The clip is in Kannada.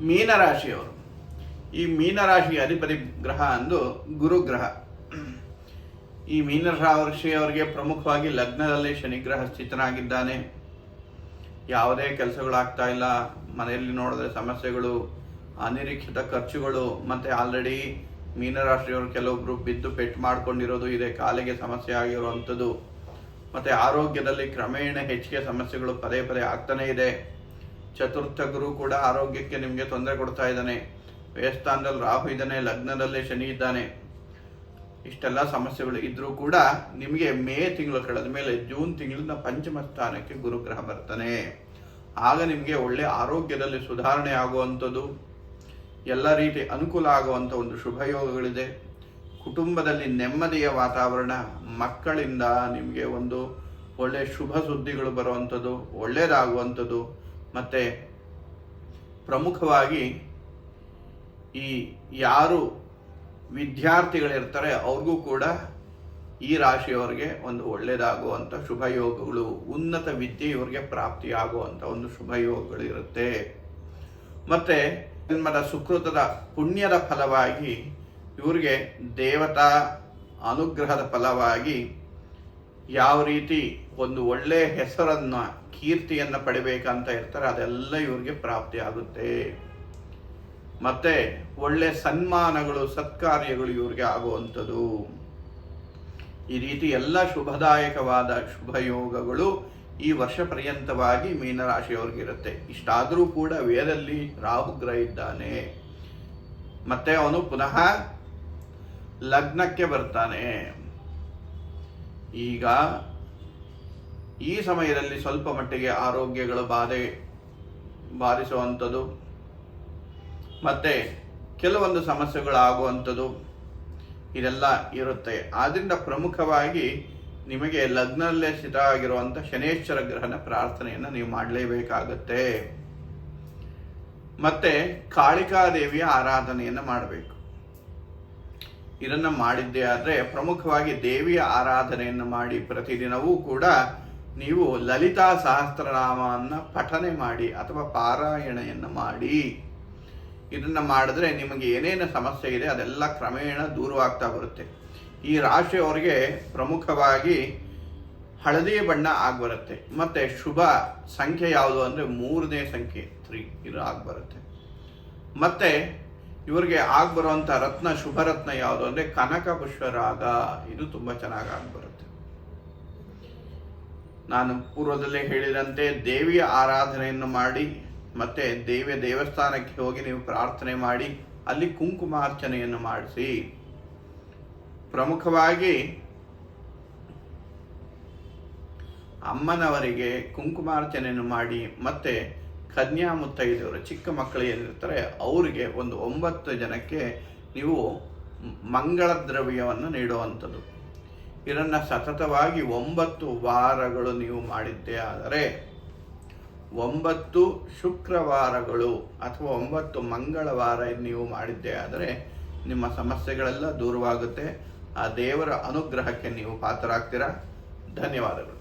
ಮೀನರಾಶಿಯವರು. ಈ ಮೀನರಾಶಿ ಅಧಿಪತಿ ಗ್ರಹ ಅಂದು ಗುರುಗ್ರಹ. ಈ ಮೀನರಾಶಿಯವರಿಗೆ ಪ್ರಮುಖವಾಗಿ ಲಗ್ನದಲ್ಲಿ ಶನಿಗ್ರಹ ಸ್ಥಿತನಾಗಿದ್ದಾನೆ. ಯಾವುದೇ ಕೆಲಸಗಳಾಗ್ತಾ ಇಲ್ಲ, ಮನೆಯಲ್ಲಿ ನೋಡಿದ್ರೆ ಸಮಸ್ಯೆಗಳು, ಅನಿರೀಕ್ಷಿತ ಖರ್ಚುಗಳು, ಮತ್ತು ಆಲ್ರೆಡಿ ಮೀನರಾಶಿಯವರು ಕೆಲವೊಬ್ಬರು ಬಿದ್ದು ಪೆಟ್ಟು ಮಾಡ್ಕೊಂಡಿರೋದು ಇದೆ, ಕಾಲಿಗೆ ಸಮಸ್ಯೆ ಆಗಿರುವಂಥದ್ದು, ಮತ್ತು ಆರೋಗ್ಯದಲ್ಲಿ ಕ್ರಮೇಣ ಹೆಚ್ಚಿಗೆ ಸಮಸ್ಯೆಗಳು ಪದೇ ಪದೇ ಆಗ್ತಾನೇ ಇದೆ. ಚತುರ್ಥ ಗುರು ಕೂಡ ಆರೋಗ್ಯಕ್ಕೆ ನಿಮಗೆ ತೊಂದರೆ ಕೊಡ್ತಾ ಇದ್ದಾನೆ. ವ್ಯಯಸ್ಥಾನದಲ್ಲಿ ರಾಹು ಇದ್ದಾನೆ, ಲಗ್ನದಲ್ಲೇ ಶನಿ ಇದ್ದಾನೆ. ಇಷ್ಟೆಲ್ಲ ಸಮಸ್ಯೆಗಳು ಇದ್ರೂ ಕೂಡ ನಿಮಗೆ ಮೇ ತಿಂಗಳು ಕಳೆದ ಮೇಲೆ ಜೂನ್ ತಿಂಗಳಿನ ಪಂಚಮ ಸ್ಥಾನಕ್ಕೆ ಗುರುಗ್ರಹ ಬರ್ತಾನೆ. ಆಗ ನಿಮಗೆ ಒಳ್ಳೆ ಆರೋಗ್ಯದಲ್ಲಿ ಸುಧಾರಣೆ ಆಗುವಂಥದ್ದು, ಎಲ್ಲ ರೀತಿ ಅನುಕೂಲ ಆಗುವಂಥ ಒಂದು ಶುಭ ಯೋಗಗಳಿದೆ. ಕುಟುಂಬದಲ್ಲಿ ನೆಮ್ಮದಿಯ ವಾತಾವರಣ, ಮಕ್ಕಳಿಂದ ನಿಮಗೆ ಒಂದು ಒಳ್ಳೆಯ ಶುಭ ಸುದ್ದಿಗಳು ಬರುವಂಥದ್ದು, ಒಳ್ಳೆಯದಾಗುವಂಥದ್ದು, ಮತ್ತು ಪ್ರಮುಖವಾಗಿ ಈ ಯಾರು ವಿದ್ಯಾರ್ಥಿಗಳಿರ್ತಾರೆ ಅವ್ರಿಗೂ ಕೂಡ ಈ ರಾಶಿಯವರಿಗೆ ಒಂದು ಒಳ್ಳೆಯದಾಗುವಂಥ ಶುಭ ಯೋಗಗಳು, ಉನ್ನತ ವಿದ್ಯೆ ಇವರಿಗೆ ಪ್ರಾಪ್ತಿಯಾಗುವಂಥ ಒಂದು ಶುಭ ಯೋಗಗಳು ಇರುತ್ತೆ. ಮತ್ತು ಜನ್ಮದ ಸುಕೃತದ ಪುಣ್ಯದ ಫಲವಾಗಿ ಇವರಿಗೆ ದೇವತಾ ಅನುಗ್ರಹದ ಫಲವಾಗಿ ಯಾವ ರೀತಿ ಒಂದು ಒಳ್ಳೆಯ ಹೆಸರನ್ನು, ಕೀರ್ತಿಯನ್ನು ಪಡಿಬೇಕಂತ ಇರ್ತಾರೆ, ಅದೆಲ್ಲ ಇವ್ರಿಗೆ ಪ್ರಾಪ್ತಿ ಆಗುತ್ತೆ. ಮತ್ತು ಒಳ್ಳೆ ಸನ್ಮಾನಗಳು, ಸತ್ಕಾರ್ಯಗಳು ಇವ್ರಿಗೆ ಆಗುವಂಥದ್ದು. ಈ ರೀತಿ ಎಲ್ಲ ಶುಭದಾಯಕವಾದ ಶುಭ ಯೋಗಗಳು ಈ ವರ್ಷ ಪರ್ಯಂತವಾಗಿ ಮೀನರಾಶಿಯವ್ರಿಗಿರುತ್ತೆ. ಇಷ್ಟಾದರೂ ಕೂಡ ವೇದದಲ್ಲಿ ರಾಹುಗ್ರಹ ಇದ್ದಾನೆ, ಮತ್ತೆ ಅವನು ಪುನಃ ಲಗ್ನಕ್ಕೆ ಬರ್ತಾನೆ. ಈಗ ಈ ಸಮಯದಲ್ಲಿ ಸ್ವಲ್ಪ ಮಟ್ಟಿಗೆ ಆರೋಗ್ಯಗಳು ಬಾಧಿಸುವಂಥದ್ದು, ಮತ್ತು ಕೆಲವೊಂದು ಸಮಸ್ಯೆಗಳಾಗುವಂಥದ್ದು ಇದೆಲ್ಲ ಇರುತ್ತೆ. ಆದ್ದರಿಂದ ಪ್ರಮುಖವಾಗಿ ನಿಮಗೆ ಲಗ್ನದಲ್ಲೇ ಸ್ಥಿತ ಆಗಿರುವಂಥ ಶನೇಶ್ವರ ಗ್ರಹನ ಪ್ರಾರ್ಥನೆಯನ್ನು ನೀವು ಮಾಡಲೇಬೇಕಾಗತ್ತೆ. ಮತ್ತು ಕಾಳಿಕಾದೇವಿಯ ಆರಾಧನೆಯನ್ನು ಮಾಡಬೇಕು. ಇದನ್ನು ಮಾಡಿದ್ದೇ ಆದರೆ ಪ್ರಮುಖವಾಗಿ ದೇವಿಯ ಆರಾಧನೆಯನ್ನು ಮಾಡಿ ಪ್ರತಿದಿನವೂ ಕೂಡ ನೀವು ಲಲಿತಾ ಸಹಸ್ರನಾಮವನ್ನು ಪಠನೆ ಮಾಡಿ ಅಥವಾ ಪಾರಾಯಣೆಯನ್ನು ಮಾಡಿ. ಇದನ್ನು ಮಾಡಿದ್ರೆ ನಿಮಗೆ ಏನೇನು ಸಮಸ್ಯೆ ಇದೆ ಅದೆಲ್ಲ ಕ್ರಮೇಣ ದೂರವಾಗ್ತಾ ಬರುತ್ತೆ. ಈ ರಾಶಿಯವರಿಗೆ ಪ್ರಮುಖವಾಗಿ ಹಳದಿ ಬಣ್ಣ ಆಗಿಬರುತ್ತೆ. ಮತ್ತು ಶುಭ ಸಂಖ್ಯೆ ಯಾವುದು ಅಂದರೆ 3ನೇ ಸಂಖ್ಯೆ 3 ಇದು ಆಗಿಬರುತ್ತೆ. ಮತ್ತು ಇವರಿಗೆ ಆಗಿಬರುವಂಥ ರತ್ನ, ಶುಭ ರತ್ನ ಯಾವುದು ಅಂದರೆ ಕನಕ ಪುಷ್ಪರಾಗ, ಇದು ತುಂಬ ಚೆನ್ನಾಗಿ ಆಗಿಬರುತ್ತೆ. ನಾನು ಪೂರ್ವದಲ್ಲೇ ಹೇಳಿದಂತೆ ದೇವಿಯ ಆರಾಧನೆಯನ್ನು ಮಾಡಿ, ಮತ್ತು ದೇವಿಯ ದೇವಸ್ಥಾನಕ್ಕೆ ಹೋಗಿ ನೀವು ಪ್ರಾರ್ಥನೆ ಮಾಡಿ, ಅಲ್ಲಿ ಕುಂಕುಮಾರ್ಚನೆಯನ್ನು ಮಾಡಿಸಿ. ಪ್ರಮುಖವಾಗಿ ಅಮ್ಮನವರಿಗೆ ಕುಂಕುಮಾರ್ಚನೆಯನ್ನು ಮಾಡಿ, ಮತ್ತು ಕನ್ಯಾ ಮುತ್ತೈದೆಯವರು, ಚಿಕ್ಕ ಮಕ್ಕಳು ಏನಿರ್ತಾರೆ ಅವರಿಗೆ ಒಂದು 9 ಜನಕ್ಕೆ ನೀವು ಮಂಗಳ ದ್ರವ್ಯವನ್ನು ನೀಡುವಂಥದ್ದು. ಇದನ್ನು ಸತತವಾಗಿ 9 ವಾರಗಳು ನೀವು ಮಾಡಿದ್ದೇ ಆದರೆ, 9 ಶುಕ್ರವಾರಗಳು ಅಥವಾ 9 ಮಂಗಳವಾರ ನೀವು ಮಾಡಿದ್ದೇ ಆದರೆ ನಿಮ್ಮ ಸಮಸ್ಯೆಗಳೆಲ್ಲ ದೂರವಾಗುತ್ತೆ. ಆ ದೇವರ ಅನುಗ್ರಹಕ್ಕೆ ನೀವು ಪಾತ್ರರಾಗ್ತೀರಾ. ಧನ್ಯವಾದಗಳು.